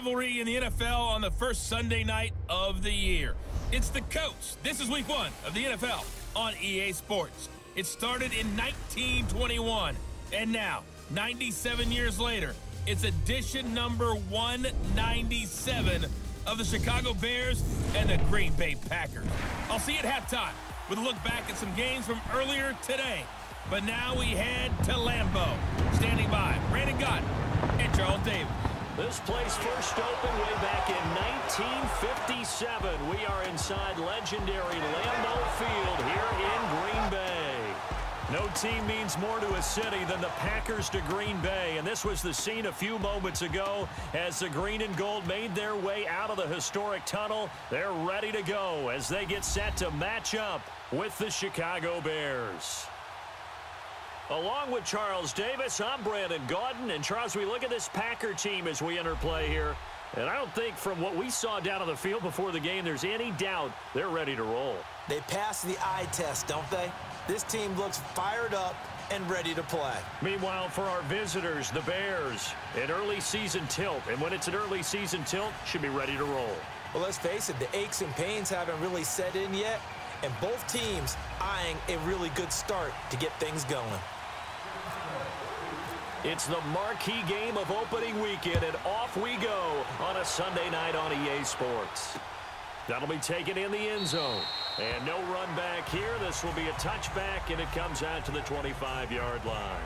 Rivalry in the NFL on the first Sunday night of the year. It's the Coats. This is week 1 of the NFL on EA Sports. It started in 1921, and now, 97 years later, it's edition number 197 of the Chicago Bears and the Green Bay Packers. I'll see you at halftime with a look back at some games from earlier today. But now we head to Lambeau. Standing by, Brandon Gott and Charles Davis. This place first opened way back in 1957. We are inside legendary Lambeau Field here in Green Bay. No team means more to a city than the Packers to Green Bay, and this was the scene a few moments ago as the green and gold made their way out of the historic tunnel. They're ready to go as they get set to match up with the Chicago Bears. Along with Charles Davis, I'm Brandon Gaudin. And Charles, we look at this Packer team as we enter play here. And I don't think from what we saw down on the field before the game, there's any doubt they're ready to roll. They passed the eye test, don't they? This team looks fired up and ready to play. Meanwhile, for our visitors, the Bears, an early season tilt. And when it's an early season tilt, should be ready to roll. Well, let's face it, the aches and pains haven't really set in yet. And both teams eyeing a really good start to get things going. It's the marquee game of opening weekend, and off we go on a Sunday night on EA Sports. That'll be taken in the end zone. And no run back here. This will be a touchback, and it comes out to the 25-yard line.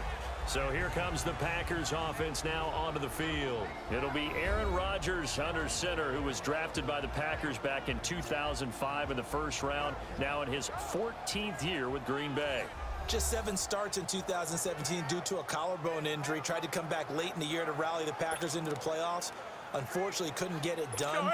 So here comes the Packers offense now onto the field. It'll be Aaron Rodgers under center, who was drafted by the Packers back in 2005 in the first round, now in his 14th year with Green Bay. Just 7 starts in 2017 due to a collarbone injury. Tried to come back late in the year to rally the Packers into the playoffs. Unfortunately, couldn't get it done.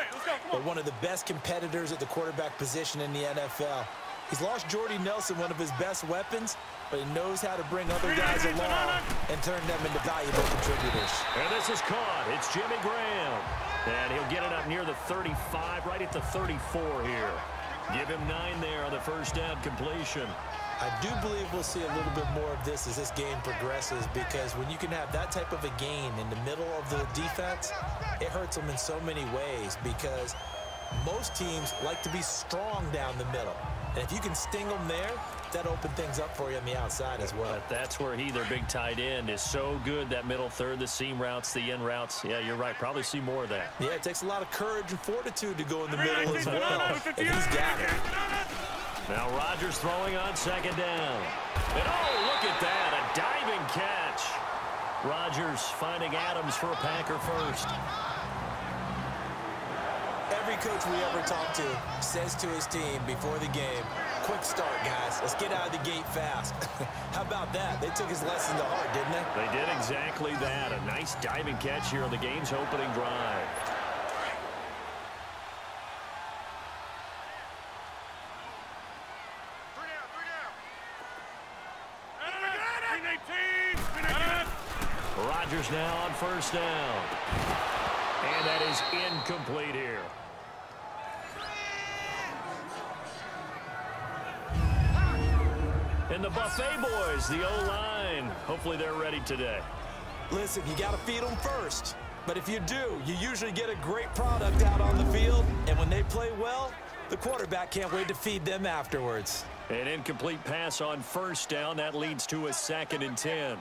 But one of the best competitors at the quarterback position in the NFL. He's lost Jordy Nelson, one of his best weapons, but he knows how to bring other guys along and turn them into valuable contributors. And this is caught. It's Jimmy Graham. And he'll get it up near the 35, right at the 34 here. Give him 9 there on the first down completion. I do believe we'll see a little bit more of this as this game progresses, because when you can have that type of a gain in the middle of the defense, it hurts them in so many ways, because most teams like to be strong down the middle. And if you can sting them there, that opens things up for you on the outside as well. But that's where their big tight end, is so good, that middle third, the seam routes, the end routes. Yeah, you're right. Probably see more of that. Yeah, it takes a lot of courage and fortitude to go in the middle as well. And he's got it. Now Rodgers throwing on second down. And oh, look at that, a diving catch. Rodgers finding Adams for a Packer first. Every coach we ever talk to says to his team before the game, quick start, guys. Let's get out of the gate fast. How about that? They took his lesson to heart, didn't they? They did exactly that. A nice diving catch here on the game's opening drive. Rodgers now on first down. And that is incomplete here. And the Buffet boys, the O-line, hopefully they're ready today. Listen, you got to feed them first. But if you do, you usually get a great product out on the field. And when they play well, the quarterback can't wait to feed them afterwards. An incomplete pass on first down. That leads to a 2nd and 10.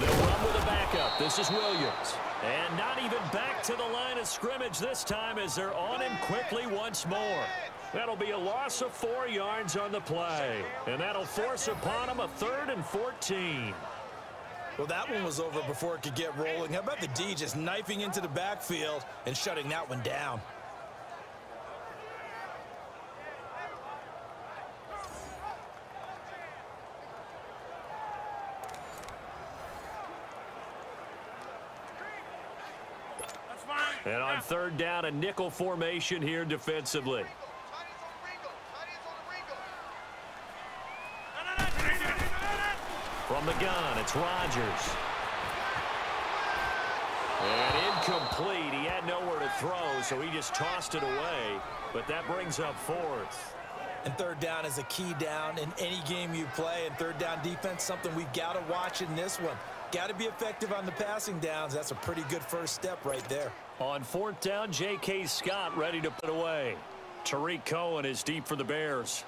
They'll run with a backup. This is Williams. And not even back to the line of scrimmage this time, as they're on him quickly once more. That'll be a loss of 4 yards on the play. And that'll force upon him a 3rd and 14. Well, that one was over before it could get rolling. How about the D just knifing into the backfield and shutting that one down? And on 3rd down, a nickel formation here defensively. From the gun, it's Rodgers. And incomplete. He had nowhere to throw, so he just tossed it away. But that brings up 4th. And 3rd down is a key down in any game you play. And 3rd down defense, something we've got to watch in this one. Got to be effective on the passing downs. That's a pretty good first step right there. On 4th down, J.K. Scott ready to put away. Tariq Cohen is deep for the Bears.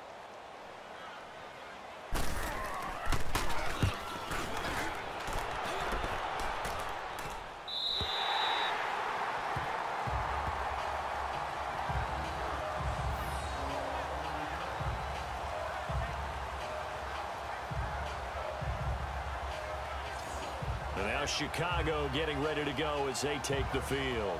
And now Chicago getting ready to go as they take the field.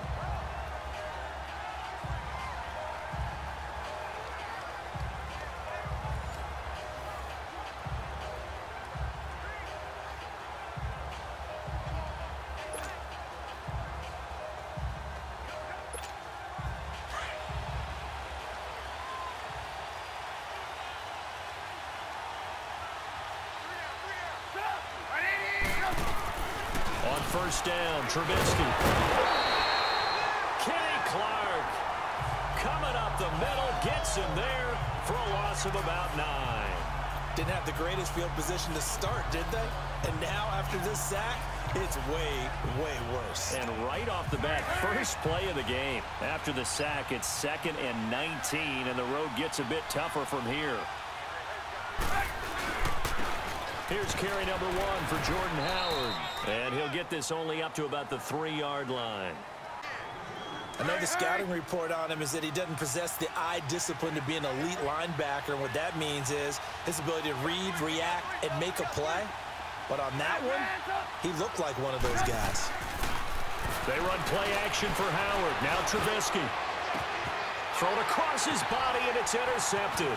On 1st down, Trubisky. Kenny Clark coming up the middle, gets him there for a loss of about 9. Didn't have the greatest field position to start, did they? And now after this sack, it's way, way worse. And right off the bat, first play of the game. After the sack, it's 2nd and 19, and the road gets a bit tougher from here. Here's carry number 1 for Jordan Howard. And he'll get this only up to about the 3-yard line. I know the scouting report on him is that he doesn't possess the eye discipline to be an elite linebacker. And what that means is his ability to read, react, and make a play. But on that one, he looked like one of those guys. They run play action for Howard. Now Trubisky. Thrown across his body, and it's intercepted.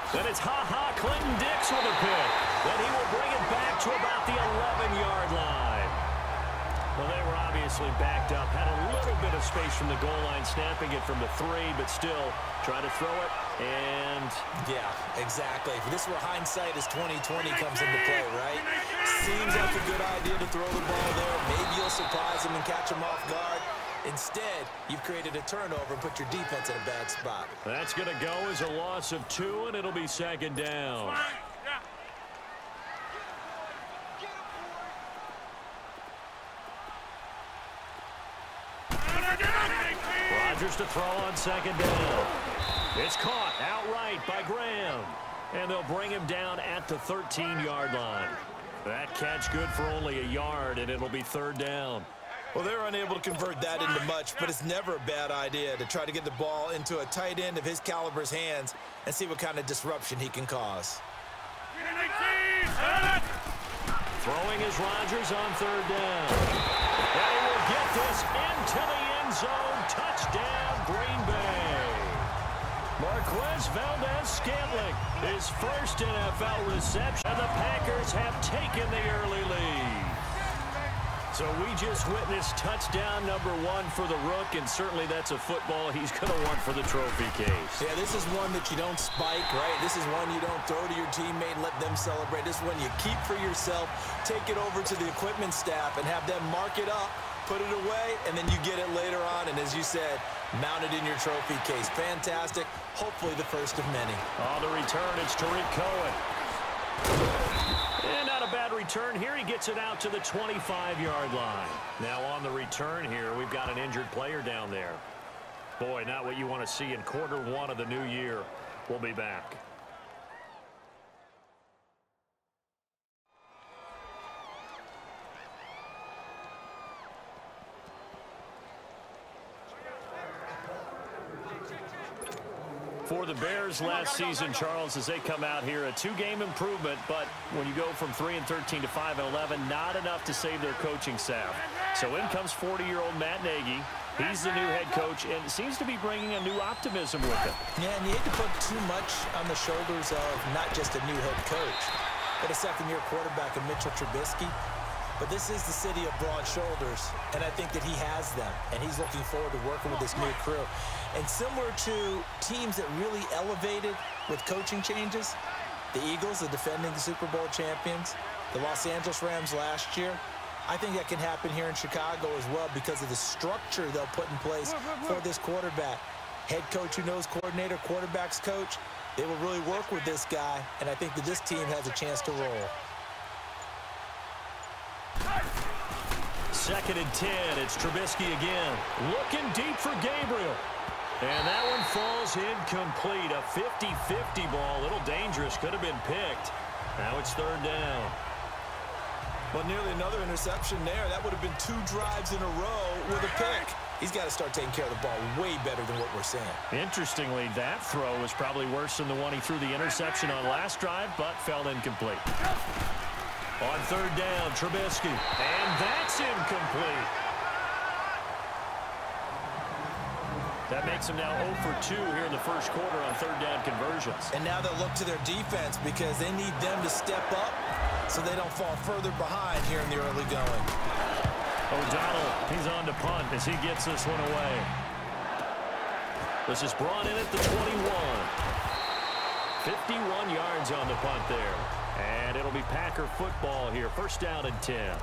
Then it's Clinton Dix with a pick. Then he will bring it back to about the 11-yard line. Well, they were obviously backed up. Had a little bit of space from the goal line, snapping it from the 3, but still trying to throw it. And yeah, exactly. This is where hindsight is 20/20 comes into play, right? Seems like a good idea to throw the ball there. Maybe you'll surprise him and catch him off guard. Instead, you've created a turnover and put your defense in a bad spot. That's going to go as a loss of 2, and it'll be 2nd down. Rodgers to throw on 2nd down. It's caught outright by Graham. And they'll bring him down at the 13-yard line. That catch good for only a yard, and it'll be 3rd down. Well, they're unable to convert that into much, but it's never a bad idea to try to get the ball into a tight end of his caliber's hands and see what kind of disruption he can cause. Throwing is Rodgers on 3rd down. And he will get this into the end zone. Touchdown, Green Bay. Marquez Valdez-Scantling, his first NFL reception. And the Packers have taken the early lead. So we just witnessed touchdown number 1 for the Rook, and certainly that's a football he's going to want for the trophy case. Yeah, this is one that you don't spike, right? This is one you don't throw to your teammate and let them celebrate. This is one you keep for yourself, take it over to the equipment staff, and have them mark it up, put it away, and then you get it later on, and as you said, mount it in your trophy case. Fantastic. Hopefully the first of many. On the return, it's Tariq Cohen. And not a bad return here. He gets it out to the 25-yard line. Now on the return here, we've got an injured player down there. Boy, not what you want to see in Q1 of the new year. We'll be back. For the Bears last season, Charles, as they come out here, a 2-game improvement, but when you go from 3-13 to 5-11, not enough to save their coaching staff. So in comes 40-year-old Matt Nagy. He's the new head coach and seems to be bringing a new optimism with him. Yeah, and you hate to put too much on the shoulders of not just a new head coach, but a second-year quarterback in Mitchell Trubisky. But this is the city of broad shoulders, and I think that he has them, and he's looking forward to working with this new crew. And similar to teams that really elevated with coaching changes, the Eagles, the defending Super Bowl champions, the Los Angeles Rams last year, I think that can happen here in Chicago as well because of the structure they'll put in place for this quarterback. Head coach who knows coordinator, quarterback's coach, they will really work with this guy, and I think that this team has a chance to roll. 2nd and 10. It's Trubisky again. Looking deep for Gabriel. And that one falls incomplete. A 50-50 ball. A little dangerous. Could have been picked. Now it's 3rd down. Well, nearly another interception there. That would have been 2 drives in a row with a pick. He's got to start taking care of the ball way better than what we're seeing. Interestingly, that throw was probably worse than the one he threw the interception on last drive, but fell incomplete. On 3rd down, Trubisky. And that's incomplete. That makes him now 0 for 2 here in the first quarter on 3rd down conversions. And now they'll look to their defense because they need them to step up so they don't fall further behind here in the early going. O'Donnell, he's on to punt as he gets this one away. This is brought in at the 21. 51 yards on the punt there. And it'll be Packer football here. 1st down and 10.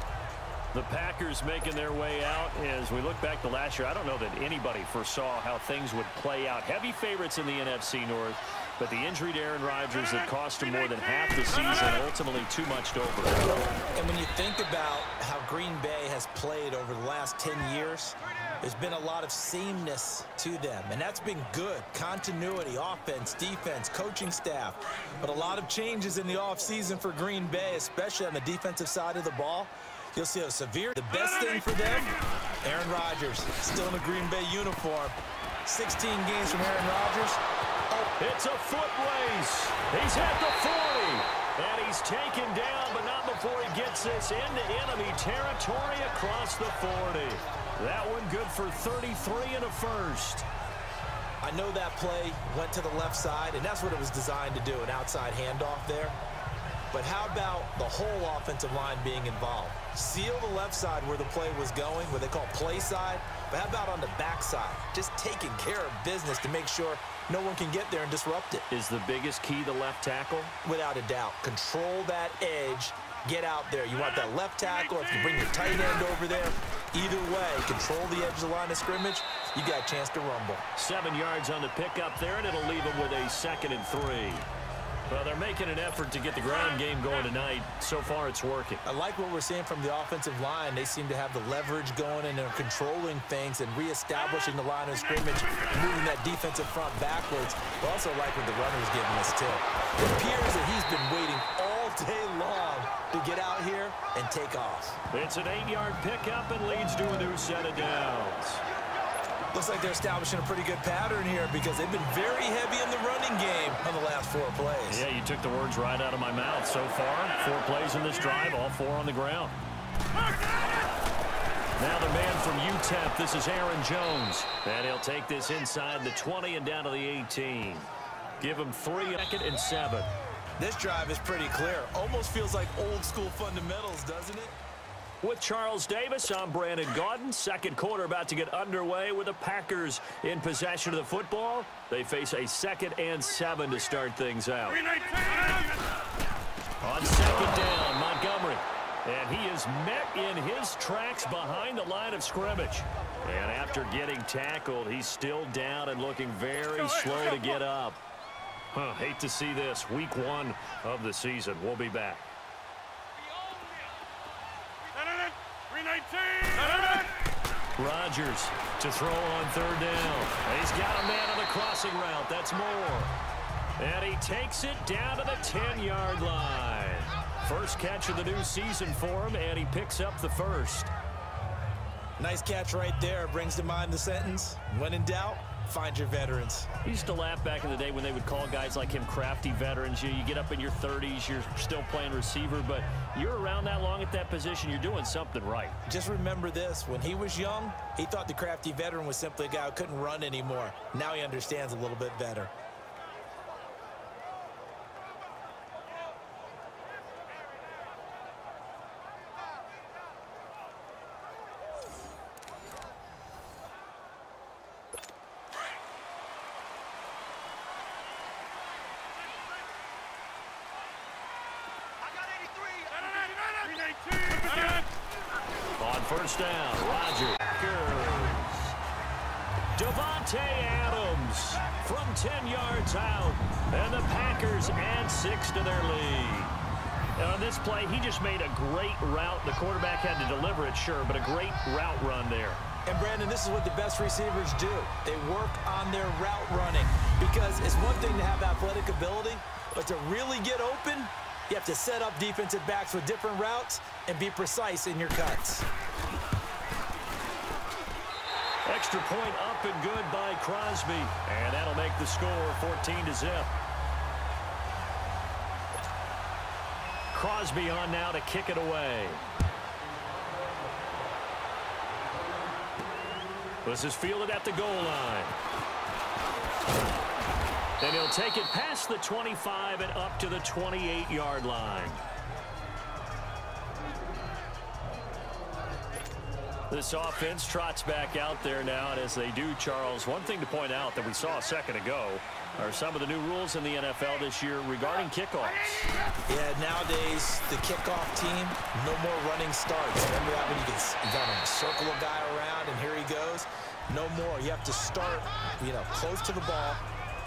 The Packers making their way out. As we look back to last year, I don't know that anybody foresaw how things would play out. Heavy favorites in the NFC North, but the injury to Aaron Rodgers that cost him more than half the season, ultimately too much to overcome. And when you think about how Green Bay has played over the last 10 years, there's been a lot of sameness to them, and that's been good. Continuity, offense, defense, coaching staff, but a lot of changes in the offseason for Green Bay, especially on the defensive side of the ball. You'll see a severe. The best thing for them, Aaron Rodgers, still in a Green Bay uniform. 16 games from Aaron Rodgers. Oh, it's a foot race. He's at the 40. And he's taken down, but not before he gets this into enemy territory across the 40. That one good for 33 and a first. I know that play went to the left side, and that's what it was designed to do, an outside handoff there. But how about the whole offensive line being involved? Seal the left side where the play was going, what they call play side. But how about on the back side? Just taking care of business to make sure no one can get there and disrupt it. Is the biggest key the left tackle? Without a doubt. Control that edge. Get out there. You want that left tackle. If you bring your tight end over there, either way, control the edge of the line of scrimmage, you got a chance to rumble. 7 yards on the pickup there, and it'll leave them with a 2nd and 3. Well, they're making an effort to get the ground game going tonight. So far, it's working. I like what we're seeing from the offensive line. They seem to have the leverage going, and they're controlling things and reestablishing the line of scrimmage, moving that defensive front backwards. But also like what the runner's giving us, too. It appears that he's been waiting all day long to get out here and take off. It's an 8-yard pickup and leads to a new set of downs. Looks like they're establishing a pretty good pattern here because they've been very heavy in the running game on the last 4 plays. Yeah, you took the words right out of my mouth. So far, 4 plays in this drive, all 4 on the ground. Now the man from UTEP, this is Aaron Jones. And he'll take this inside the 20 and down to the 18. Give him 3, 2nd and 7. This drive is pretty clear. Almost feels like old school fundamentals, doesn't it? With Charles Davis, I'm Brandon Gaudin. Second quarter about to get underway with the Packers in possession of the football. They face a 2nd and 7 to start things out. On 2nd down, Montgomery. And he is met in his tracks behind the line of scrimmage. And after getting tackled, he's still down and looking very slow to get up. Hate to see this. Week 1 of the season. We'll be back. Rodgers to throw on 3rd down. He's got a man on the crossing route. That's Moore. And he takes it down to the 10-yard line. First catch of the new season for him, and he picks up the first. Nice catch right there. Brings to mind the sentence, when in doubt, find your veterans. I used to laugh back in the day when they would call guys like him crafty veterans. You get up in your 30s, you're still playing receiver, but you're around that long at that position, you're doing something right. Just remember this. When he was young, he thought the crafty veteran was simply a guy who couldn't run anymore. Now he understands a little bit better. First down, Rodgers. Devontae Adams from 10 yards out. And the Packers add 6 to their lead. And on this play, he just made a great route. The quarterback had to deliver it, sure, but a great route run there. And, Brandon, this is what the best receivers do. They work on their route running because it's one thing to have athletic ability, but to really get open, you have to set up defensive backs with different routes and be precise in your cuts. Extra point up and good by Crosby. And that'll make the score 14-0. Crosby on now to kick it away. This is fielded at the goal line. And he'll take it past the 25 and up to the 28-yard line. This offense trots back out there now, and as they do, Charles, one thing to point out that we saw a second ago are some of the new rules in the NFL this year regarding kickoffs. Yeah, nowadays, the kickoff team, no more running starts. Remember that when you got to circle a guy around, and here he goes? No more. You have to start, close to the ball.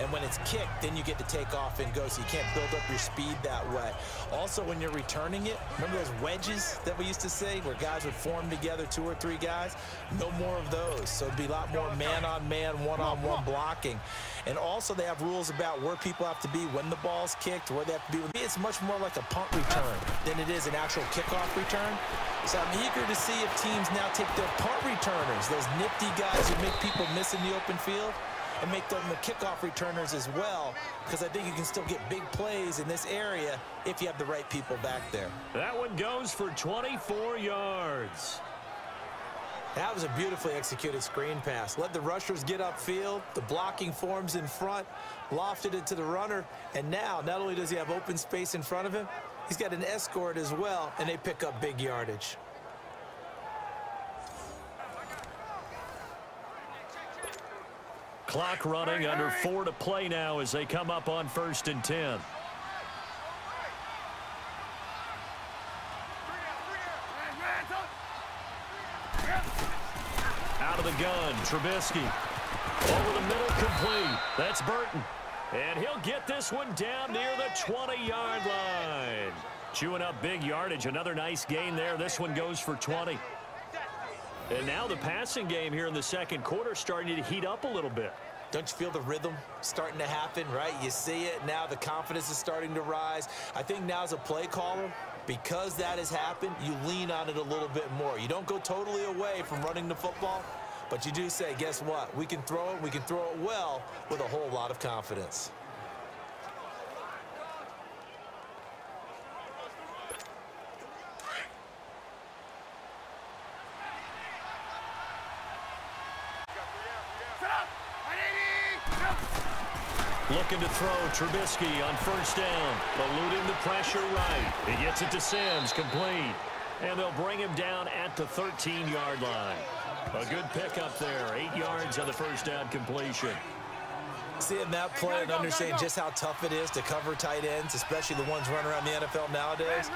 And when it's kicked, then you get to take off and go, so you can't build up your speed that way. Also, when you're returning it, remember those wedges that we used to say where guys would form together, 2 or 3 guys? No more of those. So it'd be a lot more man-on-man, one-on-one blocking. And also, they have rules about where people have to be when the ball's kicked, where they have to be. It's much more like a punt return than it is an actual kickoff return. So I'm eager to see if teams now take their punt returners, those nifty guys who make people miss in the open field, and make them the kickoff returners as well, because I think you can still get big plays in this area if you have the right people back there. That one goes for 24 yards. That was a beautifully executed screen pass. Let the rushers get upfield. The blocking forms in front, lofted it to the runner, and now not only does he have open space in front of him, he's got an escort as well, and they pick up big yardage. Clock running, under 4 to play now as they come up on 1st and 10. Out of the gun, Trubisky. Over the middle, complete. That's Burton. And he'll get this one down near the 20-yard line. Chewing up big yardage. Another nice gain there. This one goes for 20. And now the passing game here in the second quarter starting to heat up a little bit. Don't you feel the rhythm starting to happen, right? You see it now. The confidence is starting to rise. I think now as a play caller, because that has happened, you lean on it a little bit more. You don't go totally away from running the football, but you do say, guess what? We can throw it. We can throw it well with a whole lot of confidence. Looking to throw, Trubisky on 1st down, eluding the pressure right. He gets it to Sims, complete. And they'll bring him down at the 13-yard line. A good pickup there, 8 yards on the 1st down completion. Seeing that play and understanding just how tough it is to cover tight ends, especially the ones running around the NFL nowadays,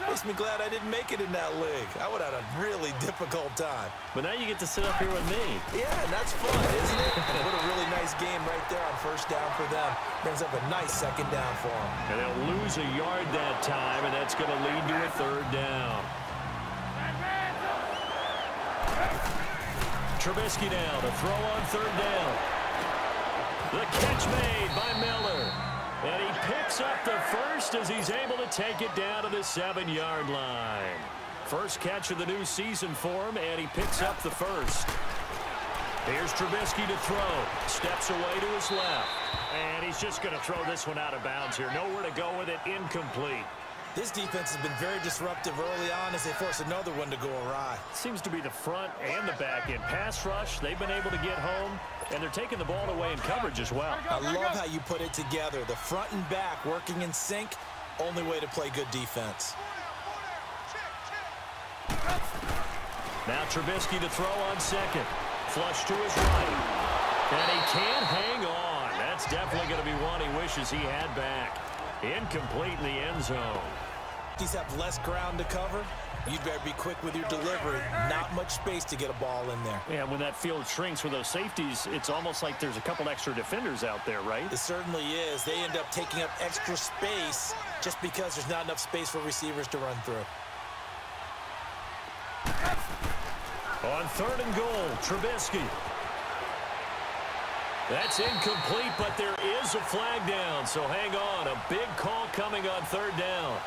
makes me glad I didn't make it in that league. I would have had a really difficult time. But now you get to sit up here with me. Yeah, and that's fun, isn't it? And what a really nice game right there on 1st down for them. Brings up a nice 2nd down for them. And they'll lose a yard that time, and that's going to lead to a 3rd down. Trubisky now to throw on 3rd down. The catch made by Miller. And he picks up the first as he's able to take it down to the 7-yard line. First catch of the new season for him, and he picks up the first. Here's Trubisky to throw. Steps away to his left. And he's just going to throw this one out of bounds here. Nowhere to go with it. Incomplete. This defense has been very disruptive early on as they force another one to go awry. Seems to be the front and the back end. Pass rush, they've been able to get home, and they're taking the ball away in coverage as well. I love how you put it together. The front and back working in sync, only way to play good defense. Now Trubisky to throw on 2nd. Flush to his right. And he can't hang on. That's definitely going to be one he wishes he had back. Incomplete in the end zone. safeties have less ground to cover, you'd better be quick with your delivery. Not much space to get a ball in there. Yeah, when that field shrinks with those safeties, it's almost like there's a couple extra defenders out there, right? It certainly is. They end up taking up extra space just because there's not enough space for receivers to run through. On 3rd and goal, Trubisky. That's incomplete, but there is a flag down, so hang on. A big call coming on 3rd down.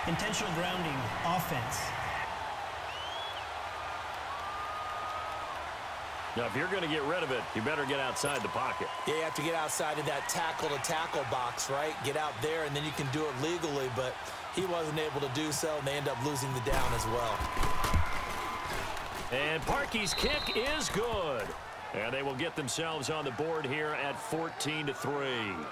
Intentional grounding, offense. Now, if you're going to get rid of it, you better get outside the pocket. Yeah, you have to get outside of that tackle-to-tackle box, right? Get out there, and then you can do it legally, but he wasn't able to do so, and they end up losing the down as well. And Parkey's kick is good. And they will get themselves on the board here at 14-3.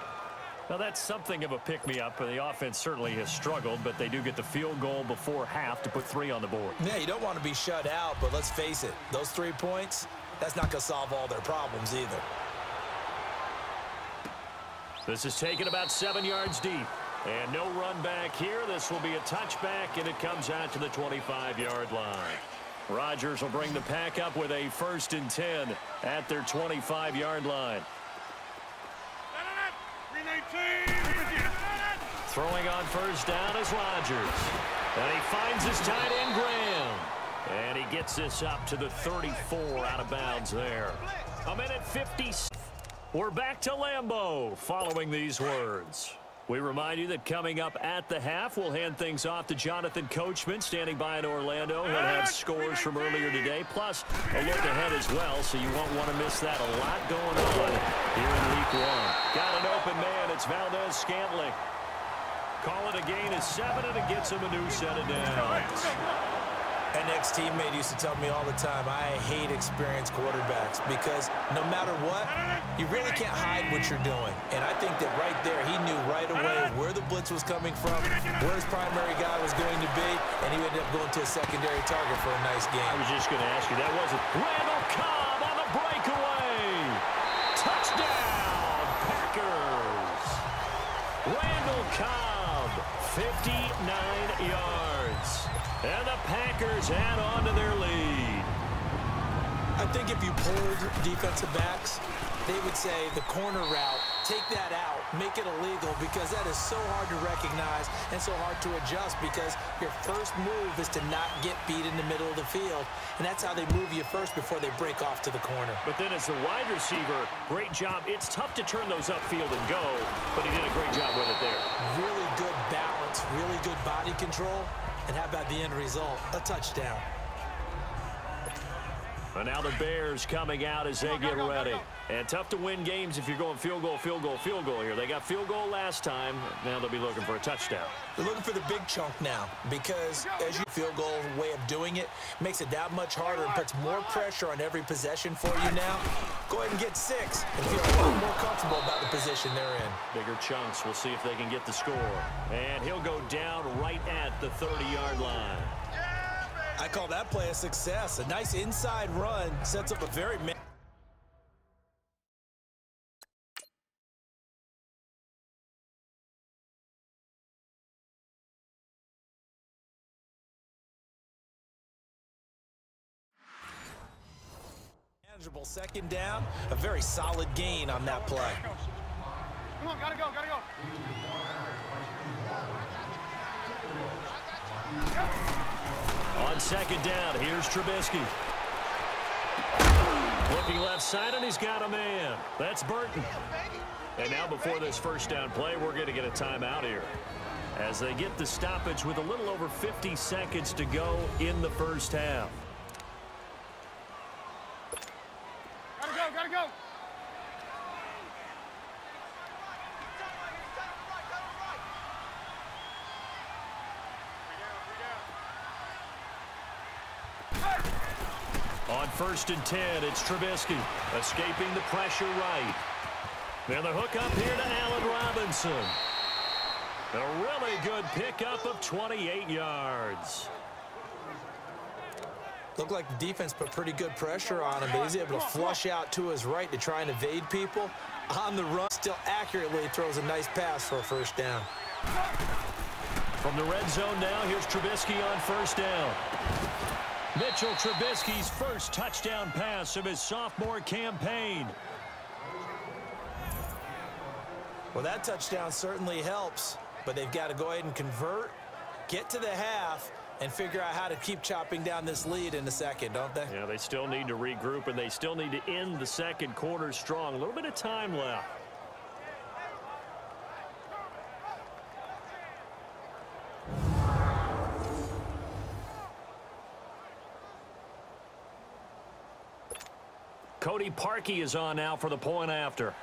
Now, that's something of a pick-me-up, and the offense certainly has struggled, but they do get the field goal before half to put 3 on the board. Yeah, you don't want to be shut out, but let's face it, those 3 points, that's not going to solve all their problems either. This is taken about 7 yards deep. And no run back here. This will be a touchback, and it comes out to the 25-yard line. Rodgers will bring the pack up with a 1st and 10 at their 25-yard line. Throwing on 1st down is Rodgers. And he finds his tight end, Graham. And he gets this up to the 34 out of bounds there. A minute 50. We're back to Lambeau following these words. We remind you that coming up at the half, we'll hand things off to Jonathan Coachman, standing by in Orlando. He'll have scores from earlier today, plus a look ahead as well, so you won't want to miss that. A lot going on here in Week 1. Got an open man. It's Valdez-Scantling. Call it a gain of 7, and it gets him a new set of downs. An ex-teammate used to tell me all the time, I hate experienced quarterbacks because no matter what, you really can't hide what you're doing. And I think that right there, he knew right away where the blitz was coming from, where his primary guy was going to be, and he ended up going to a secondary target for a nice game. I was just going to ask you, that wasn't Randall Cobb on the breakaway. Touchdown, Packers. Randall Cobb, 59 yards. And the Packers add on to their lead. I think if you pulled defensive backs, they would say the corner route, take that out, make it illegal, because that is so hard to recognize and so hard to adjust because your first move is to not get beat in the middle of the field. And that's how they move you first before they break off to the corner. But then as the wide receiver, great job. It's tough to turn those upfield and go, but he did a great job with it there. Really good balance, really good body control. And how about the end result? A touchdown. And now the Bears coming out as they get ready. And tough to win games if you're going field goal, field goal, field goal here. They got field goal last time. Now they'll be looking for a touchdown. They're looking for the big chunk now because as your field goal way of doing it makes it that much harder and puts more pressure on every possession for you now. Go ahead and get 6 and feel a lot more comfortable about the position they're in. Bigger chunks. We'll see if they can get the score. And he'll go down right at the 30-yard line. I call that play a success. A nice inside run sets up a very manageable 2nd down. A very solid gain on that play. Come on, gotta go, gotta go. On 2nd down, here's Trubisky. Looking left side, and he's got a man. That's Burton. And now before this 1st down play, we're going to get a timeout here. As they get the stoppage with a little over 50 seconds to go in the 1st half. Gotta go, gotta go. On 1st and 10, it's Trubisky escaping the pressure right. Now the hook up here to Allen Robinson. A really good pickup of 28 yards. Looked like the defense put pretty good pressure on him, but he's able to flush out to his right to try and evade people. On the run, still accurately throws a nice pass for a 1st down. From the red zone now, here's Trubisky on first down. Mitchell Trubisky's first touchdown pass of his sophomore campaign. Well, that touchdown certainly helps, but they've got to go ahead and convert, get to the half, and figure out how to keep chopping down this lead in the second, don't they? Yeah, they still need to regroup, and they still need to end the second quarter strong. A little bit of time left. Cody Parkey is on now for the point after.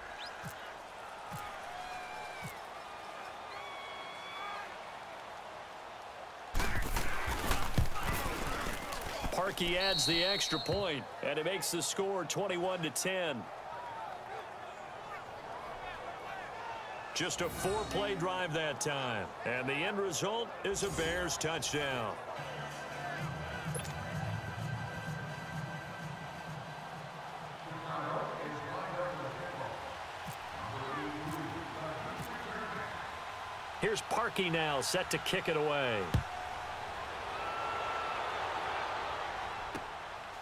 Parkey adds the extra point, and it makes the score 21-10. Just a 4-play drive that time, and the end result is a Bears touchdown. Here's Parkey now, set to kick it away.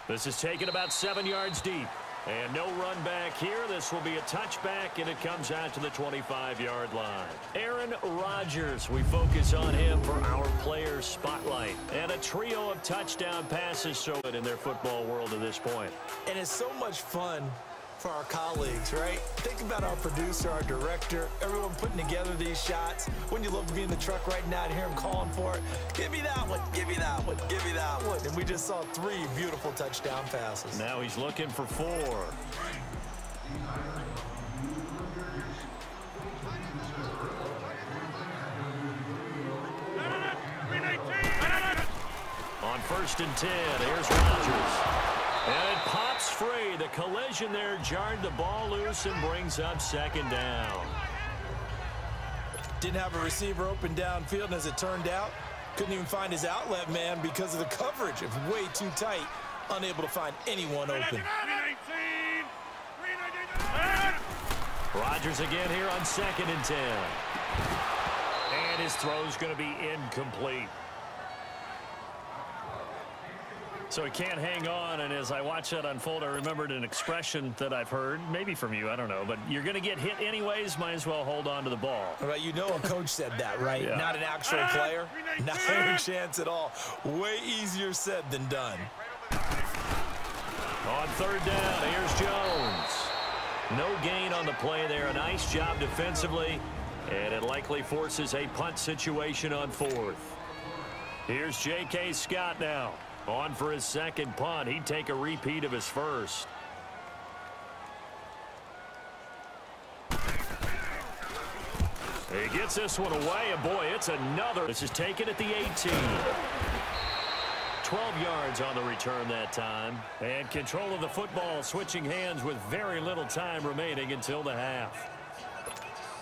This is taken about 7 yards deep. And no run back here. This will be a touchback, and it comes out to the 25-yard line. Aaron Rodgers, we focus on him for our player spotlight. And a trio of touchdown passes so good in their football world at this point. And it's so much fun for our colleagues, right? Think about our producer, our director, everyone putting together these shots. Wouldn't you love to be in the truck right now and hear him calling for it? Give me that one, give me that one, give me that one. And we just saw 3 beautiful touchdown passes. Now he's looking for 4. On 1st and 10, here's Rodgers. And it pops free. The collision there jarred the ball loose and brings up second down. Didn't have a receiver open downfield, and as it turned out, couldn't even find his outlet man because of the coverage. It was way too tight, unable to find anyone open. Rodgers again here on 2nd and 10. And his throw's going to be incomplete. So he can't hang on, and as I watch that unfold, I remembered an expression that I've heard, maybe from you, I don't know, but you're going to get hit anyways, might as well hold on to the ball. Well, you know a coach said that, right? Yeah. Not an actual player. Not a chance at all. Way easier said than done. On 3rd down, here's Jones. No gain on the play there. A nice job defensively, and it likely forces a punt situation on 4th. Here's J.K. Scott now. On for his second punt. He'd take a repeat of his first. He gets this one away, and boy, it's another. This is taken at the 18. 12 yards on the return that time. And control of the football switching hands with very little time remaining until the half.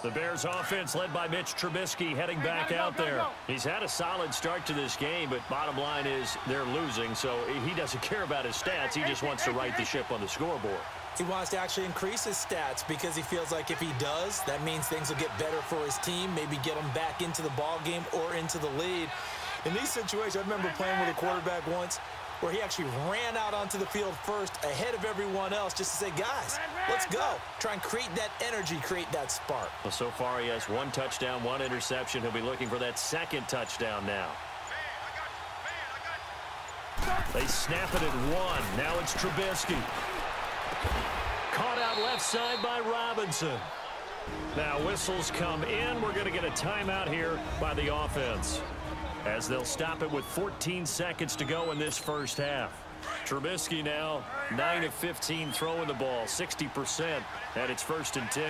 The Bears offense led by Mitch Trubisky heading back out there. He's had a solid start to this game, but bottom line is they're losing, so he doesn't care about his stats. He just wants to right the ship on the scoreboard. He wants to actually increase his stats because he feels like if he does, that means things will get better for his team, maybe get him back into the ball game or into the lead. In these situations, I remember playing with a quarterback once where he actually ran out onto the field first ahead of everyone else just to say, guys, let's go. Try and create that energy, create that spark. Well, so far he has 1 touchdown, 1 interception. He'll be looking for that 2nd touchdown now. They snap it at 1. Now it's Trubisky. Caught out left side by Robinson. Now whistles come in. We're going to get a timeout here by the offense, as they'll stop it with 14 seconds to go in this first half. Trubisky now 9 of 15 throwing the ball, 60%, and it's 1st and 10.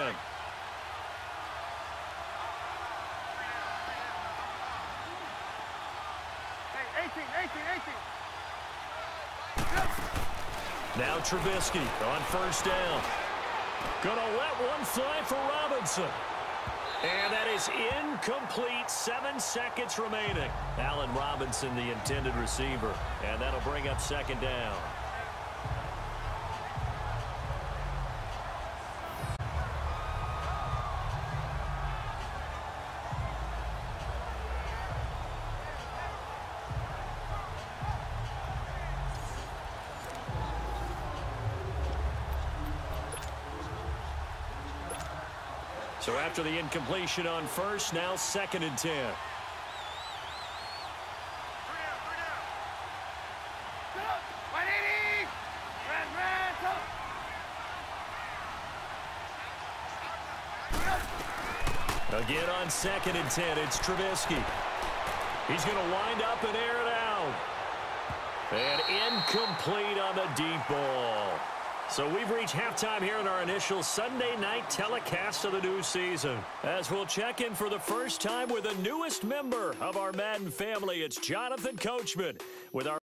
Hey, 18. Now Trubisky on 1st down. Gonna let one fly for Robinson. And that is incomplete. 7 seconds remaining. Allen Robinson, the intended receiver. And that'll bring up 2nd down. So after the incompletion on first, now 2nd and 10. Again on 2nd and 10, it's Trubisky. He's going to wind up and air it out. And incomplete on the deep ball. So we've reached halftime here in our initial Sunday night telecast of the new season. As we'll check in for the first time with the newest member of our Madden family, it's Jonathan Coachman with our